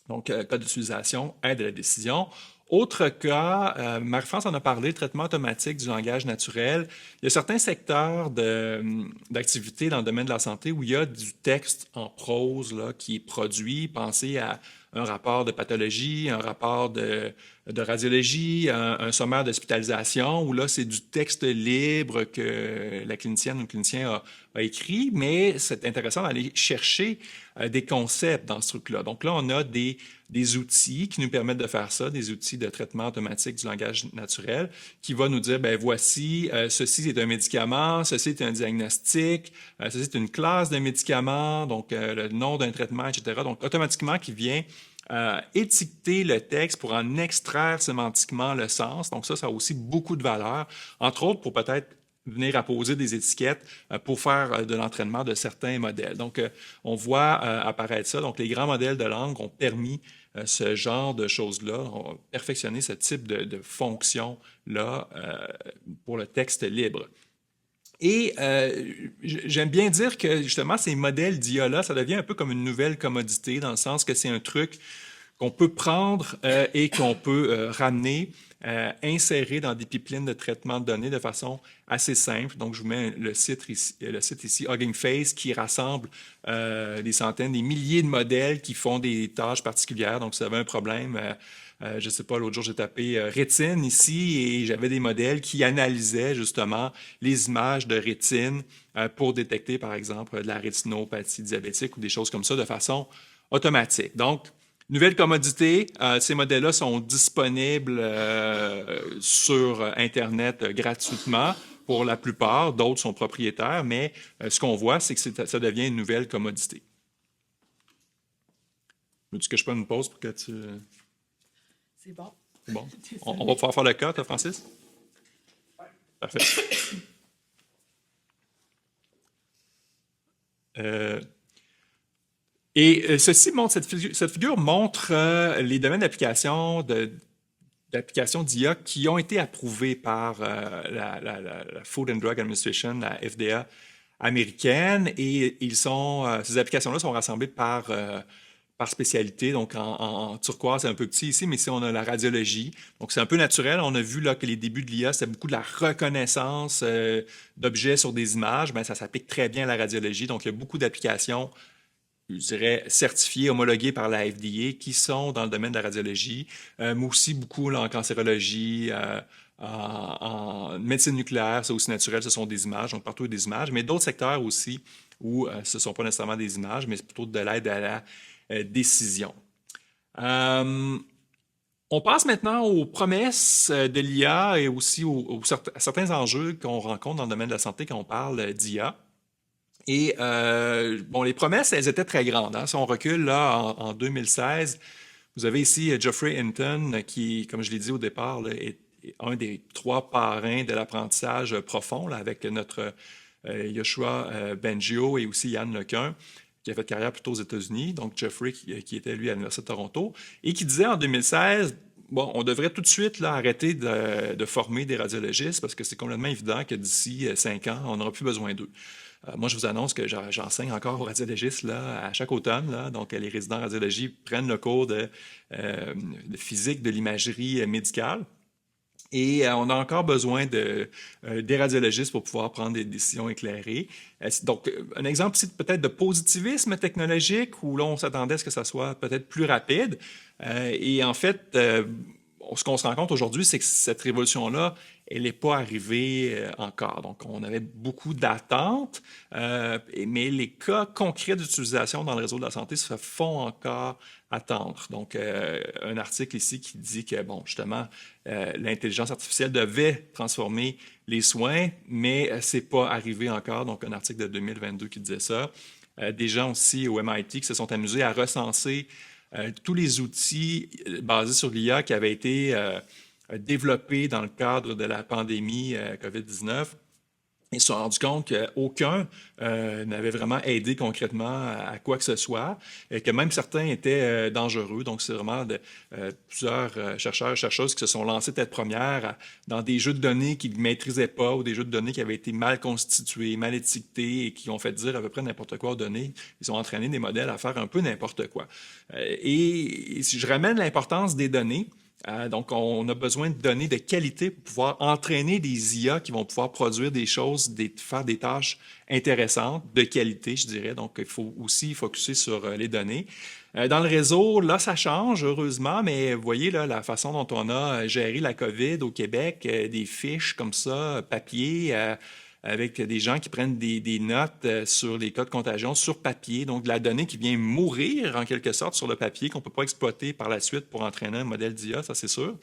Donc, cas d'utilisation, aide à la décision. Autre cas, Marie-France en a parlé, traitement automatique du langage naturel. Il y a certains secteurs d'activité dans le domaine de la santé où il y a du texte en prose là, qui est produit. Pensez à un rapport de pathologie, un rapport de radiologie, un sommaire d'hospitalisation, où là, c'est du texte libre que la clinicienne ou le clinicien a écrit, mais c'est intéressant d'aller chercher des concepts dans ce truc-là. Donc là, on a des outils qui nous permettent de faire ça, des outils de traitement automatique du langage naturel, qui va nous dire, ben voici, ceci est un médicament, ceci est un diagnostic, ceci est une classe de médicaments, donc le nom d'un traitement, etc. Donc automatiquement, qui vient étiqueter le texte pour en extraire sémantiquement le sens. Donc ça a aussi beaucoup de valeur, entre autres pour peut-être venir apposer des étiquettes pour faire de l'entraînement de certains modèles. Donc, on voit apparaître ça. Donc, les grands modèles de langue ont permis ce genre de choses-là, ont perfectionné ce type de fonction-là pour le texte libre. Et j'aime bien dire que justement, ces modèles d'IA-là, ça devient un peu comme une nouvelle commodité, dans le sens que c'est un truc qu'on peut prendre et qu'on peut ramener, insérer dans des pipelines de traitement de données de façon assez simple. Donc, je vous mets le site ici, Hugging Face, qui rassemble des centaines, des milliers de modèles qui font des tâches particulières. Donc, si vous avez un problème, je ne sais pas, l'autre jour, j'ai tapé rétine ici et j'avais des modèles qui analysaient justement les images de rétine pour détecter, par exemple, de la rétinopathie diabétique ou des choses comme ça de façon automatique. Donc, nouvelle commodité, ces modèles-là sont disponibles sur Internet gratuitement pour la plupart. D'autres sont propriétaires, mais ce qu'on voit, c'est que ça devient une nouvelle commodité. Veux-tu que je prenne une pause pour que tu... C'est bon. C'est bon. On va pouvoir faire le cas, toi, Francis? Oui. Parfait. Et ceci montre, cette figure montre les domaines d'application d'IA qui ont été approuvés par la Food and Drug Administration, la FDA américaine, et ces applications-là sont rassemblées par spécialité. Donc, en turquoise, c'est un peu petit ici, mais ici, on a la radiologie. Donc, c'est un peu naturel. On a vu là que les débuts de l'IA, c'était beaucoup de la reconnaissance d'objets sur des images. Bien, ça s'applique très bien à la radiologie. Donc, il y a beaucoup d'applications, je dirais, certifiées, homologuées par la FDA qui sont dans le domaine de la radiologie, mais aussi beaucoup là, en cancérologie, en médecine nucléaire, c'est aussi naturel, ce sont des images, donc partout il y a des images, mais d'autres secteurs aussi où ce ne sont pas nécessairement des images, mais c'est plutôt de l'aide à la décision. On passe maintenant aux promesses de l'IA et aussi à certains enjeux qu'on rencontre dans le domaine de la santé quand on parle d'IA. Et bon, les promesses, elles étaient très grandes. Hein. Si on recule là en 2016, vous avez ici Geoffrey Hinton qui, comme je l'ai dit au départ, là, est un des 3 parrains de l'apprentissage profond là, avec notre Yoshua Bengio et aussi Yann Lequin, qui a fait carrière plutôt aux États-Unis, donc Geoffrey qui était lui à l'Université de Toronto, et qui disait en 2016, bon, on devrait tout de suite là, arrêter de former des radiologistes parce que c'est complètement évident que d'ici 5 ans, on n'aura plus besoin d'eux. Moi, je vous annonce que j'enseigne encore aux radiologistes là, à chaque automne. Là, donc, les résidents en radiologie prennent le cours de physique de l'imagerie médicale. Et on a encore besoin des radiologistes pour pouvoir prendre des décisions éclairées. Donc, un exemple ici peut-être de positivisme technologique où là, on s'attendait à ce que ça soit peut-être plus rapide. Et en fait, ce qu'on se rend compte aujourd'hui, c'est que cette révolution-là, elle n'est pas arrivée encore. Donc, on avait beaucoup d'attentes, mais les cas concrets d'utilisation dans le réseau de la santé se font encore attendre. Donc, un article ici qui dit que, bon, justement, l'intelligence artificielle devait transformer les soins, mais ce n'est pas arrivé encore. Donc, un article de 2022 qui disait ça. Des gens aussi au MIT qui se sont amusés à recenser tous les outils basés sur l'IA qui avaient été développés dans le cadre de la pandémie COVID-19. Ils se sont rendus compte qu'aucun n'avait vraiment aidé concrètement à quoi que ce soit, et que même certains étaient dangereux. Donc, c'est vraiment plusieurs chercheurs et chercheuses qui se sont lancés tête première dans des jeux de données qu'ils ne maîtrisaient pas ou des jeux de données qui avaient été mal constitués, mal étiquetés et qui ont fait dire à peu près n'importe quoi aux données. Ils ont entraîné des modèles à faire un peu n'importe quoi. Et si je ramène l'importance des données, donc, on a besoin de données de qualité pour pouvoir entraîner des IA qui vont pouvoir produire des choses, faire des tâches intéressantes, de qualité, je dirais. Donc, il faut aussi focusser sur les données. Dans le réseau, là, ça change, heureusement, mais vous voyez là, la façon dont on a géré la COVID au Québec, des fiches comme ça, papier, avec des gens qui prennent des notes sur les cas de contagion sur papier, donc de la donnée qui vient mourir en quelque sorte sur le papier qu'on ne peut pas exploiter par la suite pour entraîner un modèle d'IA, ça c'est sûr.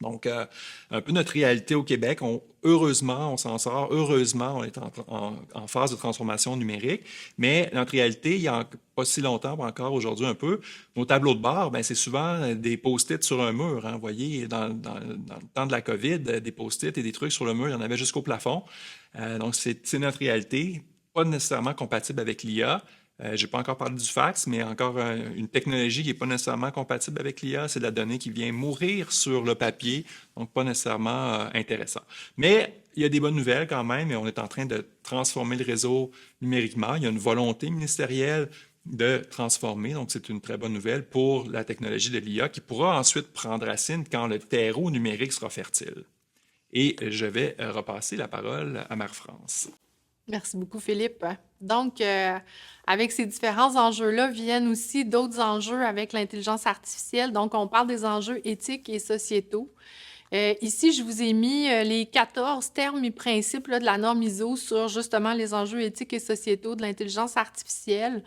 Donc, un peu notre réalité au Québec, heureusement, on s'en sort, heureusement, on est en phase de transformation numérique, mais notre réalité, il n'y a pas si longtemps, encore aujourd'hui un peu, nos tableaux de bord, ben, c'est souvent des post-it sur un mur. Hein. Vous voyez, dans le temps de la COVID, des post-it et des trucs sur le mur, il y en avait jusqu'au plafond. Donc, c'est notre réalité, pas nécessairement compatible avec l'IA. Je n'ai pas encore parlé du fax, mais encore une technologie qui n'est pas nécessairement compatible avec l'IA, c'est la donnée qui vient mourir sur le papier, donc pas nécessairement intéressant. Mais il y a des bonnes nouvelles quand même, et on est en train de transformer le réseau numériquement. Il y a une volonté ministérielle de transformer, donc c'est une très bonne nouvelle pour la technologie de l'IA qui pourra ensuite prendre racine quand le terreau numérique sera fertile. Et je vais repasser la parole à Marie-France. Merci beaucoup, Philippe. Donc, avec ces différents enjeux-là viennent aussi d'autres enjeux avec l'intelligence artificielle. Donc, on parle des enjeux éthiques et sociétaux. Ici, je vous ai mis les 14 termes et principes là, de la norme ISO sur justement les enjeux éthiques et sociétaux de l'intelligence artificielle.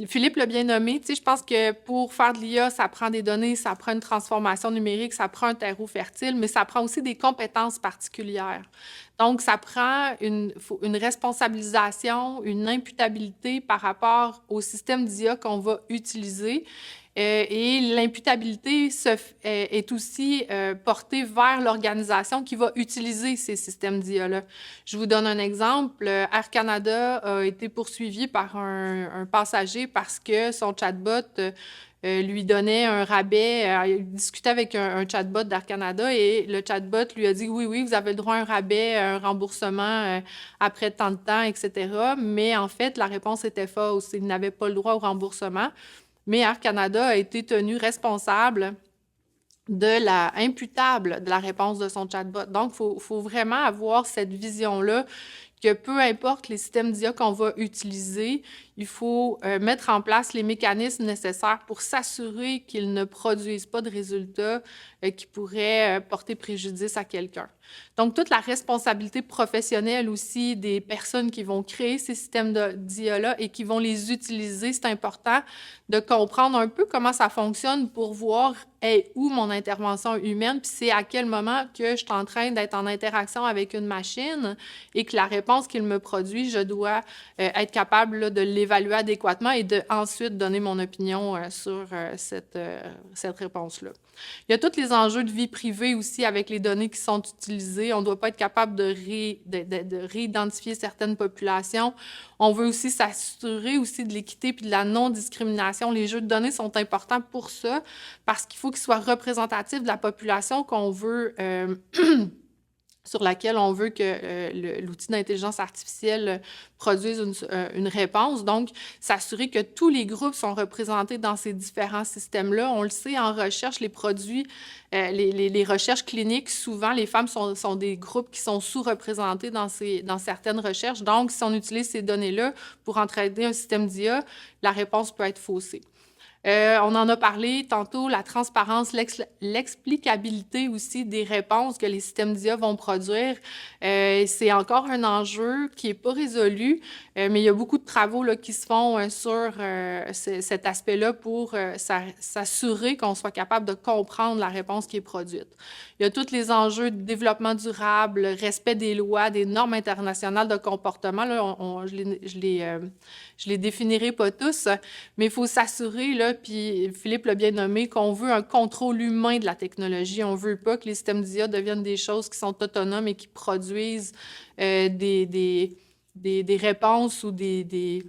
Philippe l'a bien nommé, tu sais, je pense que pour faire de l'IA, ça prend des données, ça prend une transformation numérique, ça prend un terreau fertile, mais ça prend aussi des compétences particulières. Donc, ça prend une responsabilisation, une imputabilité par rapport au système d'IA qu'on va utiliser et l'imputabilité est aussi portée vers l'organisation qui va utiliser ces systèmes d'IA-là. Je vous donne un exemple. Air Canada a été poursuivi par un passager parce que son chatbot lui donnait un rabais. Il discutait avec un chatbot d'Air Canada et le chatbot lui a dit oui, oui, vous avez le droit à un rabais, un remboursement après tant de temps, etc. Mais en fait, la réponse était fausse. Il n'avait pas le droit au remboursement. Mais Air Canada a été tenu responsable imputable de la réponse de son chatbot. Donc, il faut vraiment avoir cette vision-là que peu importe les systèmes d'IA qu'on va utiliser, il faut mettre en place les mécanismes nécessaires pour s'assurer qu'ils ne produisent pas de résultats qui pourraient porter préjudice à quelqu'un. Donc, toute la responsabilité professionnelle aussi des personnes qui vont créer ces systèmes d'IA-là et qui vont les utiliser, c'est important de comprendre un peu comment ça fonctionne pour voir où mon intervention humaine, puis c'est à quel moment que je suis en train d'être en interaction avec une machine et que la réponse qu'il me produit, je dois être capable là, de l'évaluer adéquatement et de ensuite donner mon opinion sur cette réponse-là. Il y a tous les enjeux de vie privée aussi avec les données qui sont utilisées. On ne doit pas être capable de réidentifier certaines populations. On veut aussi s'assurer aussi de l'équité puis de la non-discrimination. Les jeux de données sont importants pour ça parce qu'il faut qu'ils soient représentatifs de la population qu'on veut sur laquelle on veut que l'outil d'intelligence artificielle produise une réponse. Donc, s'assurer que tous les groupes sont représentés dans ces différents systèmes-là. On le sait, en recherche, les produits, les recherches cliniques, souvent, les femmes sont des groupes qui sont sous-représentés dans certaines recherches. Donc, si on utilise ces données-là pour entraîner un système d'IA, la réponse peut être faussée. On en a parlé tantôt, la transparence, l'explicabilité aussi des réponses que les systèmes d'IA vont produire. C'est encore un enjeu qui n'est pas résolu, mais il y a beaucoup de travaux là, qui se font sur cet aspect-là pour s'assurer qu'on soit capable de comprendre la réponse qui est produite. Il y a tous les enjeux de développement durable, respect des lois, des normes internationales de comportement. Là, je les définirai pas tous, mais il faut s'assurer, là, puis Philippe l'a bien nommé, qu'on veut un contrôle humain de la technologie. On ne veut pas que les systèmes d'IA deviennent des choses qui sont autonomes et qui produisent des réponses ou des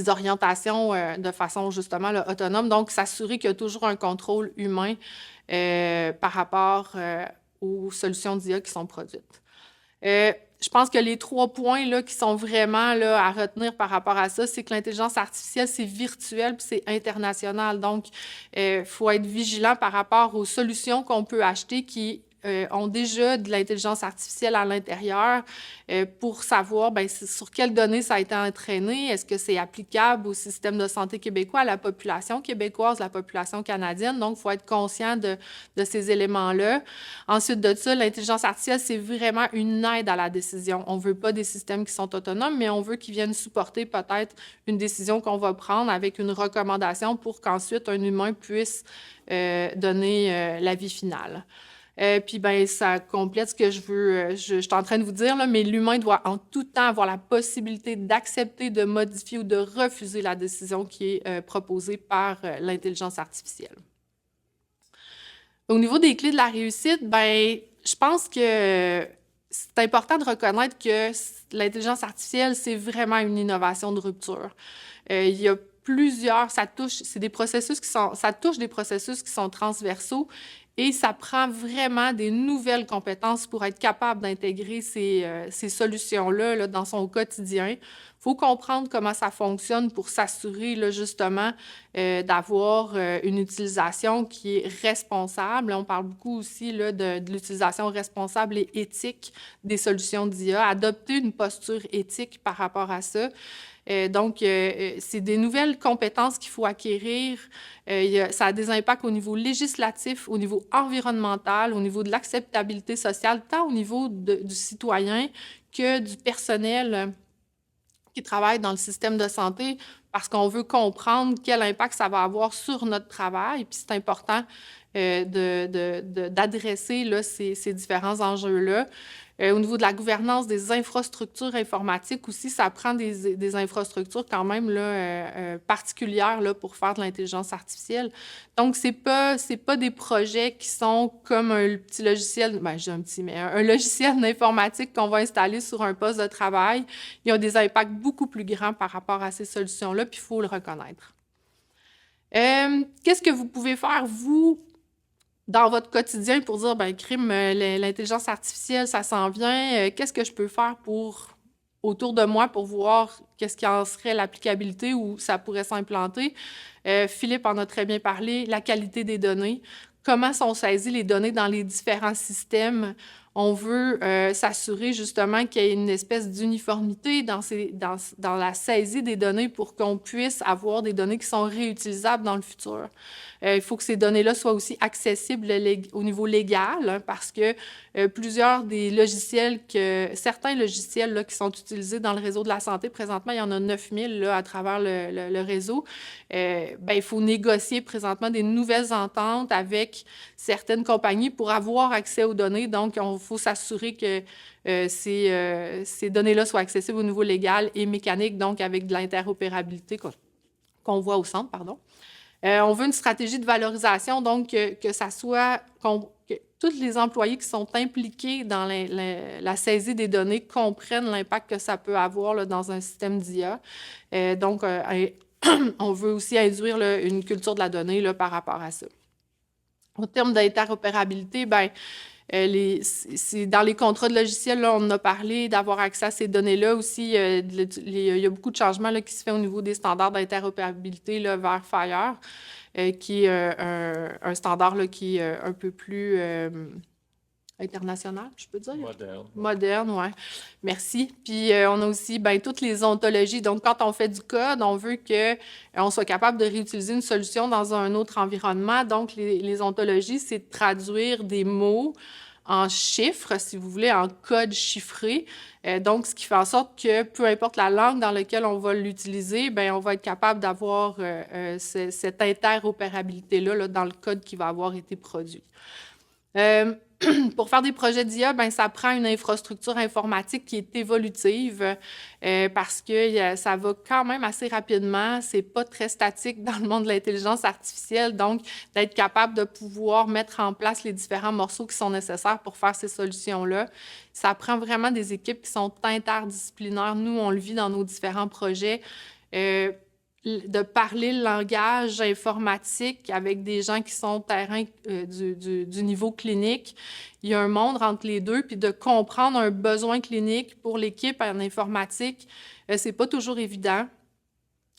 orientations de façon justement là, autonome. Donc, s'assurer qu'il y a toujours un contrôle humain par rapport aux solutions d'IA qui sont produites. Je pense que les 3 points là, qui sont vraiment là, à retenir par rapport à ça, c'est que l'intelligence artificielle, c'est virtuel puis c'est international. Donc, il faut être vigilant par rapport aux solutions qu'on peut acheter qui ont déjà de l'intelligence artificielle à l'intérieur pour savoir sur quelles données ça a été entraîné, est-ce que c'est applicable au système de santé québécois, à la population québécoise, la population canadienne. Donc, il faut être conscient de ces éléments-là. Ensuite de ça, l'intelligence artificielle, c'est vraiment une aide à la décision. On ne veut pas des systèmes qui sont autonomes, mais on veut qu'ils viennent supporter peut-être une décision qu'on va prendre avec une recommandation pour qu'ensuite un humain puisse donner l'avis final. Puis, ça complète ce que je suis en train de vous dire, là, mais l'humain doit en tout temps avoir la possibilité d'accepter, de modifier ou de refuser la décision qui est proposée par l'intelligence artificielle. Au niveau des clés de la réussite, je pense que c'est important de reconnaître que l'intelligence artificielle, c'est vraiment une innovation de rupture. Il y a ça touche des processus qui sont transversaux. Et ça prend vraiment des nouvelles compétences pour être capable d'intégrer ces solutions-là là, dans son quotidien. Il faut comprendre comment ça fonctionne pour s'assurer là, justement d'avoir une utilisation qui est responsable. On parle beaucoup aussi là, de l'utilisation responsable et éthique des solutions d'IA, adopter une posture éthique par rapport à ça. Donc, c'est des nouvelles compétences qu'il faut acquérir. Ça a des impacts au niveau législatif, au niveau environnemental, au niveau de l'acceptabilité sociale, tant au niveau du citoyen que du personnel qui travaille dans le système de santé, parce qu'on veut comprendre quel impact ça va avoir sur notre travail. Puis c'est important d'adresser là, ces différents enjeux-là. Au niveau de la gouvernance des infrastructures informatiques aussi, ça prend des infrastructures quand même là, particulières là, pour faire de l'intelligence artificielle. Donc, c'est pas des projets qui sont comme un petit logiciel, ben, j'ai un petit, mais un logiciel d'informatique qu'on va installer sur un poste de travail. Il y a des impacts beaucoup plus grands par rapport à ces solutions-là, puis il faut le reconnaître. Qu'est-ce que vous pouvez faire, vous, dans votre quotidien pour dire, ben crime, l'intelligence artificielle, ça s'en vient. Qu'est-ce que je peux faire autour de moi pour voir qu'est-ce qui en serait l'applicabilité ou ça pourrait s'implanter? Philippe en a très bien parlé, la qualité des données. Comment sont saisies les données dans les différents systèmes? On veut s'assurer justement qu'il y ait une espèce d'uniformité dans la saisie des données pour qu'on puisse avoir des données qui sont réutilisables dans le futur. Il faut que ces données-là soient aussi accessibles au niveau légal, hein, parce que certains logiciels là, qui sont utilisés dans le réseau de la santé, présentement, il y en a 9000 là, à travers le réseau. Il faut négocier présentement des nouvelles ententes avec certaines compagnies pour avoir accès aux données. Donc, il faut s'assurer que ces données-là soient accessibles au niveau légal et mécanique, donc avec de l'interopérabilité qu'on voit au centre, pardon. On veut une stratégie de valorisation, donc que ça soit que tous les employés qui sont impliqués dans la saisie des données comprennent l'impact que ça peut avoir là, dans un système d'IA. On veut aussi induire là, une culture de la donnée là, par rapport à ça. En termes d'interopérabilité, c'est dans les contrats de logiciels, là, on en a parlé d'avoir accès à ces données-là aussi. Il y a beaucoup de changements là, qui se font au niveau des standards d'interopérabilité là, vers FHIR, qui est un standard là, qui est un peu plus international, je peux dire? Moderne, oui. Merci. Puis, on a aussi toutes les ontologies. Donc, quand on fait du code, on veut qu'on soit capable de réutiliser une solution dans un autre environnement. Donc, les ontologies, c'est de traduire des mots en chiffres, si vous voulez, en code chiffré. Donc, ce qui fait en sorte que peu importe la langue dans laquelle on va l'utiliser, on va être capable d'avoir cette interopérabilité-là là, dans le code qui va avoir été produit. Pour faire des projets d'IA, ça prend une infrastructure informatique qui est évolutive parce que ça va quand même assez rapidement. C'est pas très statique dans le monde de l'intelligence artificielle. Donc, d'être capable de pouvoir mettre en place les différents morceaux qui sont nécessaires pour faire ces solutions-là, ça prend vraiment des équipes qui sont interdisciplinaires. Nous, on le vit dans nos différents projets. De parler le langage informatique avec des gens qui sont terrain du niveau clinique. Il y a un monde entre les deux, puis de comprendre un besoin clinique pour l'équipe en informatique, c'est pas toujours évident.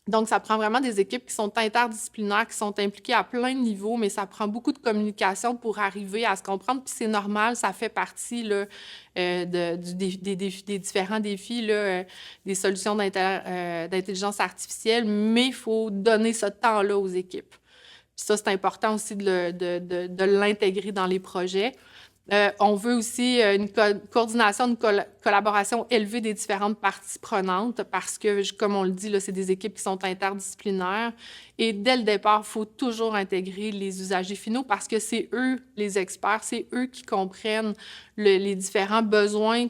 Donc, ça prend vraiment des équipes qui sont interdisciplinaires, qui sont impliquées à plein de niveaux, mais ça prend beaucoup de communication pour arriver à se comprendre. Puis c'est normal, ça fait partie là, des différents défis, là, des solutions d'intelligence artificielle, mais il faut donner ce temps-là aux équipes. Puis ça, c'est important aussi de l'intégrer dans les projets. On veut aussi une coordination, une collaboration élevée des différentes parties prenantes parce que, comme on le dit, là, c'est des équipes qui sont interdisciplinaires. Et dès le départ, il faut toujours intégrer les usagers finaux parce que c'est eux les experts, c'est eux qui comprennent les différents besoins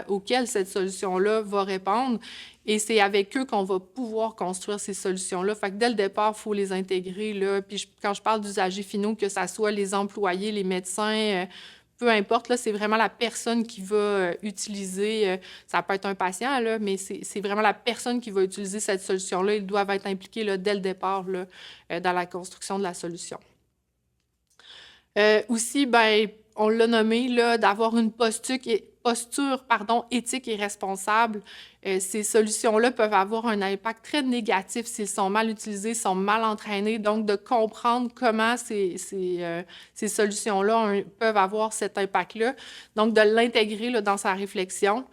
auxquels cette solution-là va répondre. Et c'est avec eux qu'on va pouvoir construire ces solutions-là. Fait que dès le départ, il faut les intégrer, là. Puis quand je parle d'usagers finaux, que ce soit les employés, les médecins, peu importe, là, c'est vraiment la personne qui va utiliser, ça peut être un patient, là, mais c'est vraiment la personne qui va utiliser cette solution-là. Ils doivent être impliqués là, dès le départ là, dans la construction de la solution. Aussi, on l'a nommé, là, d'avoir une posture éthique et responsable. Ces solutions-là peuvent avoir un impact très négatif s'ils sont mal utilisés, sont mal entraînés. Donc, de comprendre comment ces solutions-là peuvent avoir cet impact-là. Donc, de l'intégrer là, dans sa réflexion.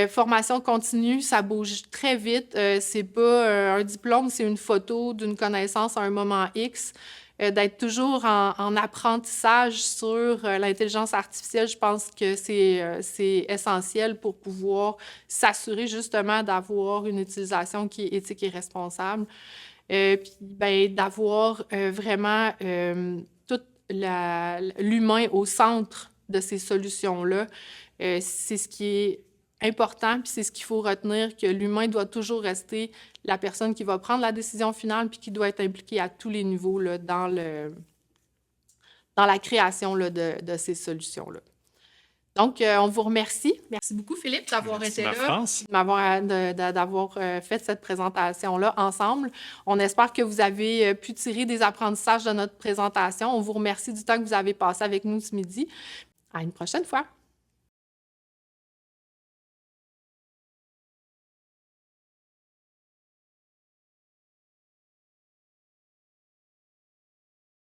Formation continue, ça bouge très vite. C'est pas un diplôme, c'est une photo d'une connaissance à un moment X. D'être toujours en apprentissage sur l'intelligence artificielle, je pense que c'est essentiel pour pouvoir s'assurer justement d'avoir une utilisation qui est éthique et responsable. Puis d'avoir vraiment tout l'humain au centre de ces solutions-là. C'est ce qui est important, puis c'est ce qu'il faut retenir, que l'humain doit toujours rester la personne qui va prendre la décision finale, puis qui doit être impliquée à tous les niveaux là, dans la création là, de ces solutions-là. Donc, on vous remercie. Merci beaucoup, Philippe, d'avoir été là, d'avoir fait cette présentation-là ensemble. On espère que vous avez pu tirer des apprentissages de notre présentation. On vous remercie du temps que vous avez passé avec nous ce midi. À une prochaine fois.